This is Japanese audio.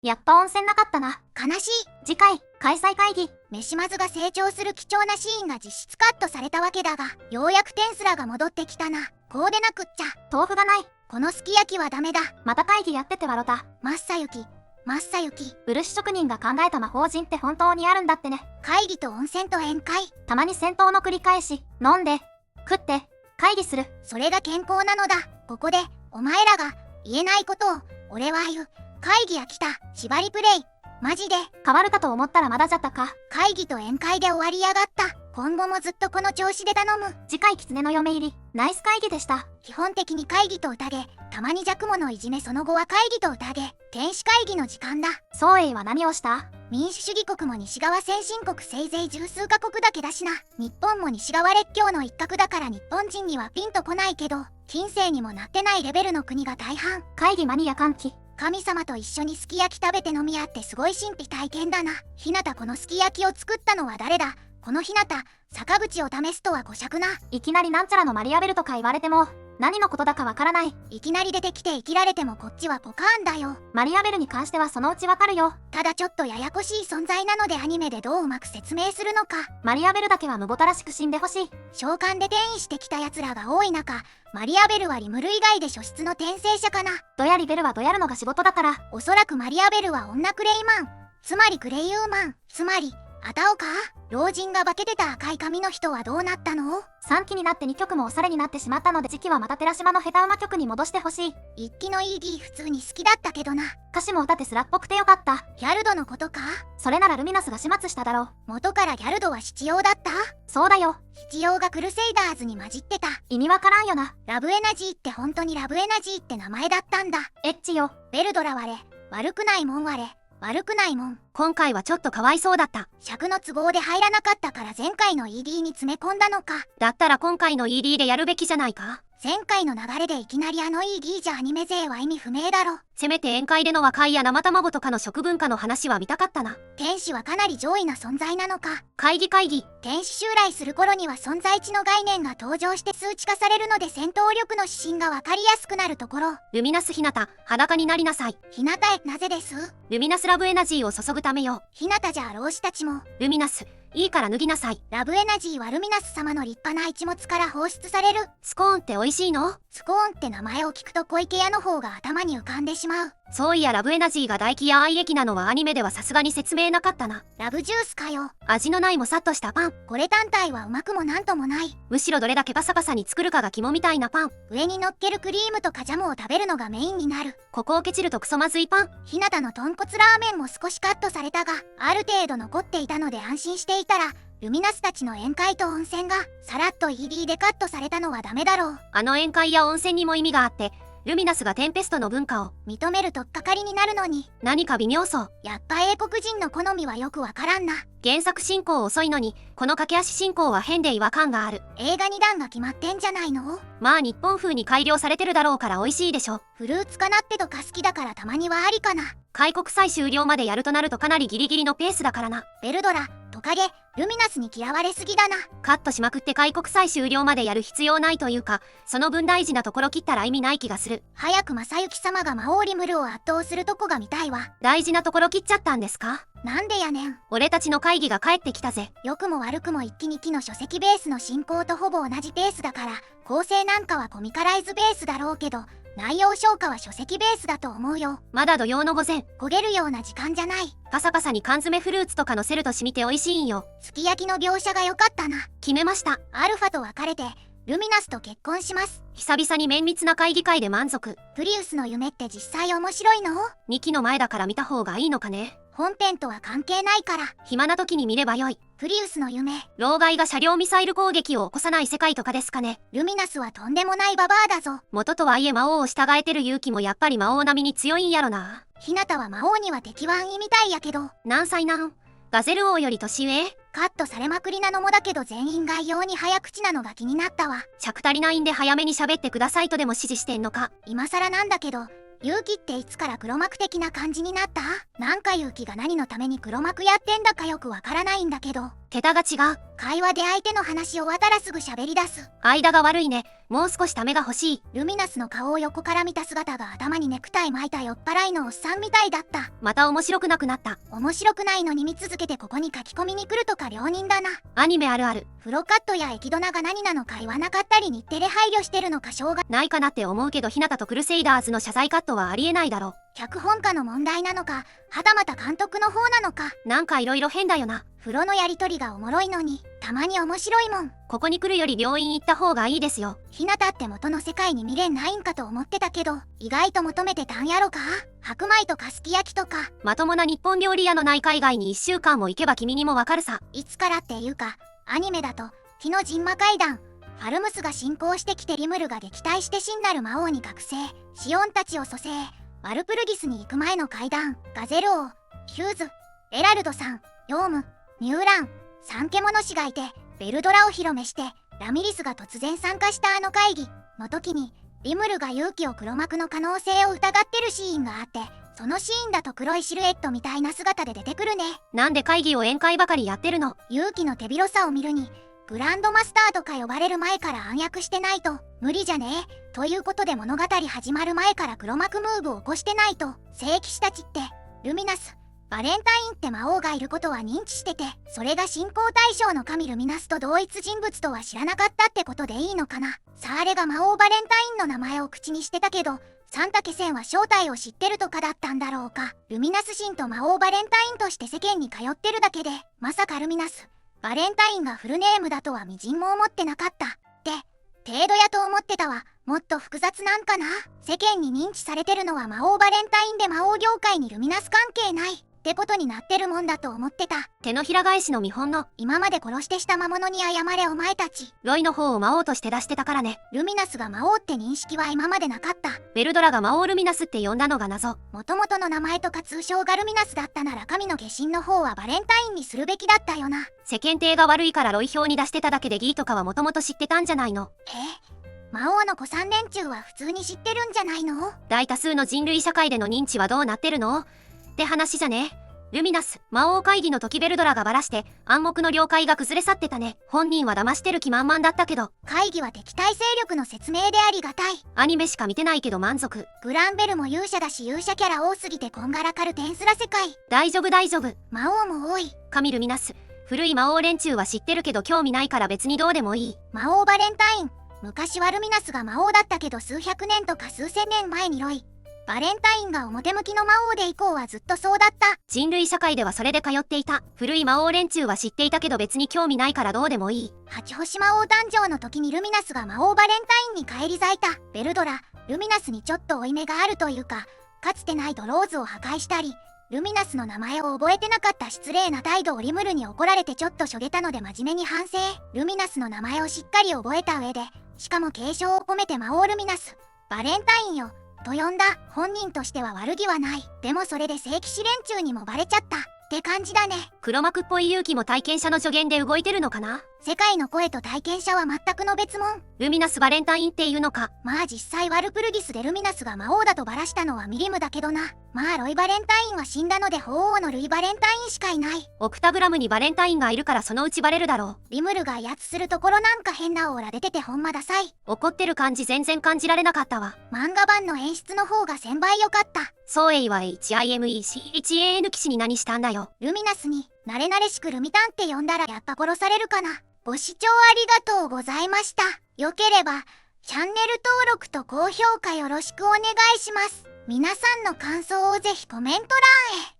やっぱ温泉なかったな。悲しい。次回、開催会議。メシマズが成長する貴重なシーンが実質カットされたわけだが、ようやくテンスラが戻ってきたな。こうでなくっちゃ。豆腐がない。このすき焼きはダメだ。また会議やってて笑った。マッサユキ、マッサユキ。漆職人が考えた魔法陣って本当にあるんだってね。会議と温泉と宴会。たまに戦闘の繰り返し、飲んで、食って、会議する。それが健康なのだ。ここで、お前らが言えないことを、俺は言う。会議や来た。縛りプレイ。マジで。変わるかと思ったらまだじゃったか。会議と宴会で終わりやがった。今後もずっとこの調子で頼む。次回狐の嫁入り。ナイス会議でした。基本的に会議と宴、たまに弱者のいじめ、その後は会議と宴、天使会議の時間だ。宋英は何をした？民主主義国も西側先進国せいぜい十数カ国だけだしな。日本も西側列強の一角だから日本人にはピンとこないけど、近世にもなってないレベルの国が大半。会議マニア歓喜。神様と一緒にすき焼き食べて飲み合ってすごい神秘体験だな。ひなた、このすき焼きを作ったのは誰だ？このひなた、坂口を試すとは5尺な。いきなりなんちゃらのマリアベルとか言われても、何のことだかわからない。いきなり出てきて生きられてもこっちはポカーンだよ。マリアベルに関してはそのうちわかるよ。ただちょっとややこしい存在なのでアニメでどううまく説明するのか。マリアベルだけは無ボタらしく死んでほしい。召喚で転移してきた奴らが多い中、マリアベルはリムル以外で初出の転生者かな。ドヤリベルはドヤるのが仕事だから。おそらくマリアベルは女クレイマン、つまりクレイウーマン、つまりあたおか。老人が化けてた赤い髪の人はどうなったの？3期になって2曲もおしゃれになってしまったので次期はまた寺島の下手馬曲に戻してほしい。1期の ED 普通に好きだったけどな。歌詞も歌ってスラっぽくてよかった。ギャルドのことか？それならルミナスが始末しただろう。元からギャルドは七葉だった？そうだよ。七葉がクルセイダーズに混じってた。意味わからんよな。ラブエナジーって本当にラブエナジーって名前だったんだ。エッチよ。ベルドラ我、悪くないもん我、悪くないもん。今回はちょっとかわいそうだった。尺の都合で入らなかったから前回の ED に詰め込んだのか。だったら今回の ED でやるべきじゃないか。前回の流れでいきなりあの ED じゃアニメ勢は意味不明だろ。せめて宴会での和解や生卵とかの食文化の話は見たかったな。天使はかなり上位な存在なのか。会議。天使襲来する頃には存在値の概念が登場して数値化されるので戦闘力の指針がわかりやすくなるところ。ルミナスひなた、裸になりなさい。ひなたへ、なぜです？ルミナスラブエナジーを注ぐためよ。ひなたじゃあ老子たちも。ルミナス、いいから脱ぎなさい。ラブエナジーはルミナス様の立派な一物から放出される。スコーンって美味しいの？スコーンって名前を聞くと小池屋の方が頭に浮かんでしまう。そういやラブエナジーが唾液や愛液なのはアニメではさすがに説明なかったな。ラブジュースかよ。味のないもさっとしたパン。これ単体はうまくもなんともない。むしろどれだけパサパサに作るかが肝みたいなパン。上に乗っけるクリームとかジャムを食べるのがメインになる。ここをケチるとクソまずいパン。ひなたの豚骨ラーメンも少しカットされたが、ある程度残っていたので安心していたら、ルミナスたちの宴会と温泉がさらっと ED でカットされたのはダメだろう。あの宴会や温泉にも意味があって、ルミナスがテンペストの文化を認めるとっかかりになるのに、何か微妙そう。やっぱ英国人の好みはよくわからんな。原作進行遅いのに、この駆け足進行は変で違和感がある。映画2段が決まってんじゃないの？まあ日本風に改良されてるだろうから美味しいでしょ。フルーツかなってとか好きだからたまにはありかな。開国祭終了までやるとなるとかなりギリギリのペースだからな。ベルドラ、トカゲ、ルミナスに嫌われすぎだな。カットしまくって開国祭終了までやる必要ないというか、その分大事なところ切ったら意味ない気がする。早く正幸様が魔王リムルを圧倒するとこが見たいわ。大事なところ切っちゃったんですか？なんでやねん。俺たちの会議が帰ってきたぜ。良くも悪くも1期2期の書籍ベースの進行とほぼ同じペースだから、構成なんかはコミカライズベースだろうけど、内容消化は書籍ベースだと思うよ。まだ土曜の午前。焦げるような時間じゃない。パサパサに缶詰フルーツとかのせると染みて美味しいんよ。すき焼きの描写が良かったな。決めました。アルファと別れて、ルミナスと結婚します。久々に綿密な会議会で満足。プリウスの夢って実際面白いの？2期の前だから見た方がいいのかね。本編とは関係ないから。暇な時に見ればよい。プリウスの夢。老害が車両ミサイル攻撃を起こさない世界とかですかね。ルミナスはとんでもないババアだぞ。元とはいえ魔王を従えてる勇気もやっぱり魔王並みに強いんやろな。ひなたは魔王には敵はん意みたいやけど。何歳なん？ガゼル王より年上？カットされまくりなのもだけど全員概要に早口なのが気になったわ。尺足りないんで早めに喋ってくださいとでも指示してんのか。今更なんだけど、勇気っていつから黒幕的な感じになった？なんか勇気が何のために黒幕やってんだかよくわからないんだけど。桁が違う。会話で相手の話終わったらすぐ喋り出す。間が悪いね。もう少しためが欲しい。ルミナスの顔を横から見た姿が頭にネクタイ巻いた酔っ払いのおっさんみたいだった。また面白くなくなった。面白くないのに見続けてここに書き込みに来るとか良人だな。アニメあるある。フロカットやエキドナが何なのか言わなかったり日テレ配慮してるのかしょうがないかなって思うけど、日向とクルセイダーズの謝罪カットはありえないだろ。脚本家の問題なのか、はたまた監督の方なのか。なんか色々変だよな。風呂のやりとりがおもろいのに、たまに面白いもん。ここに来るより病院行った方がいいですよ。ひなたって元の世界に未練ないんかと思ってたけど、意外と求めてたんやろか。白米とかすき焼きとか。まともな日本料理屋のない海外に1週間も行けば君にもわかるさ。いつからっていうか、アニメだと、火の神魔会談、ファルムスが侵攻してきてリムルが撃退して真なる魔王に覚醒、シオンたちを蘇生、ワルプルギスに行く前の階段、ガゼル王、ヒューズ、エラルドさん、ヨウム、ミューラン、三獣士がいて、ベルドラを広めして、ラミリスが突然参加したあの会議の時に、リムルが勇気を黒幕の可能性を疑ってるシーンがあって、そのシーンだと黒いシルエットみたいな姿で出てくるね。なんで会議を宴会ばかりやってるの？勇気の手広さを見るに、グランドマスターとか呼ばれる前から暗躍してないと無理じゃねえ。ということで物語始まる前から黒幕ムーブを起こしてないと、聖騎士たちって、ルミナス、バレンタインって魔王がいることは認知してて、それが信仰対象の神ルミナスと同一人物とは知らなかったってことでいいのかな。さあ、あれが魔王バレンタインの名前を口にしてたけど、サンタケセンは正体を知ってるとかだったんだろうか。ルミナス神と魔王バレンタインとして世間に通ってるだけで、まさかルミナス、バレンタインがフルネームだとはみじんも思ってなかった。って程度やと思ってたわ。もっと複雑なんかな。世間に認知されてるのは魔王バレンタインで魔王業界にルミナス関係ないってことになってるもんだと思ってた。手のひら返しの見本の、今まで殺してした魔物に謝れお前たち。ロイの方を魔王として出してたからね。ルミナスが魔王って認識は今までなかった。ベルドラが魔王ルミナスって呼んだのが謎。元々の名前とか通称がルミナスだったなら神の化身の方はバレンタインにするべきだったよな。世間体が悪いからロイ表に出してただけでギーとかはもともと知ってたんじゃないの？魔王の子3連中は普通に知ってるんじゃないの？大多数の人類社会での認知はどうなってるの？って話じゃね。ルミナス、魔王会議の時ベルドラがバラして暗黙の了解が崩れ去ってたね。本人は騙してる気満々だったけど。会議は敵対勢力の説明でありがたい。アニメしか見てないけど満足。グランベルも勇者だし勇者キャラ多すぎてこんがらかるテンスラ世界。大丈夫大丈夫。魔王も多い。神ルミナス、古い魔王連中は知ってるけど興味ないから別にどうでもいい。魔王バレンタイン。昔はルミナスが魔王だったけど数百年とか数千年前にロイ、バレンタインが表向きの魔王で以降はずっとそうだった。人類社会ではそれで通っていた。古い魔王連中は知っていたけど別に興味ないからどうでもいい。八星魔王誕生の時にルミナスが魔王バレンタインに返り咲いた。ベルドラ、ルミナスにちょっと負い目があるというか、かつてないドローズを破壊したり、ルミナスの名前を覚えてなかった失礼な態度をリムルに怒られてちょっとしょげたので真面目に反省。ルミナスの名前をしっかり覚えた上で、しかも継承を込めて魔王ルミナス、バレンタインよ、と呼んだ。本人としては悪気はない。でもそれで聖騎士連中にもバレちゃったって感じだね。黒幕っぽい勇気も体験者の助言で動いてるのかな。世界の声と体験者は全くの別物。ルミナスバレンタインっていうのか。まあ実際ワルプルギスでルミナスが魔王だとバラしたのはミリムだけどな。まあロイバレンタインは死んだので法王のルイバレンタインしかいない。オクタグラムにバレンタインがいるからそのうちバレるだろう。リムルが威圧するところなんか変なオーラ出ててほんまダサい。怒ってる感じ全然感じられなかったわ。漫画版の演出の方が1000倍良かった。そうエイは HIMECHAN 騎士に何したんだよ。ルミナスに慣れ慣れしくルミタンって呼んだらやっぱ殺されるかな。ご視聴ありがとうございました。よければチャンネル登録と高評価よろしくお願いします。皆さんの感想をぜひコメント欄へ。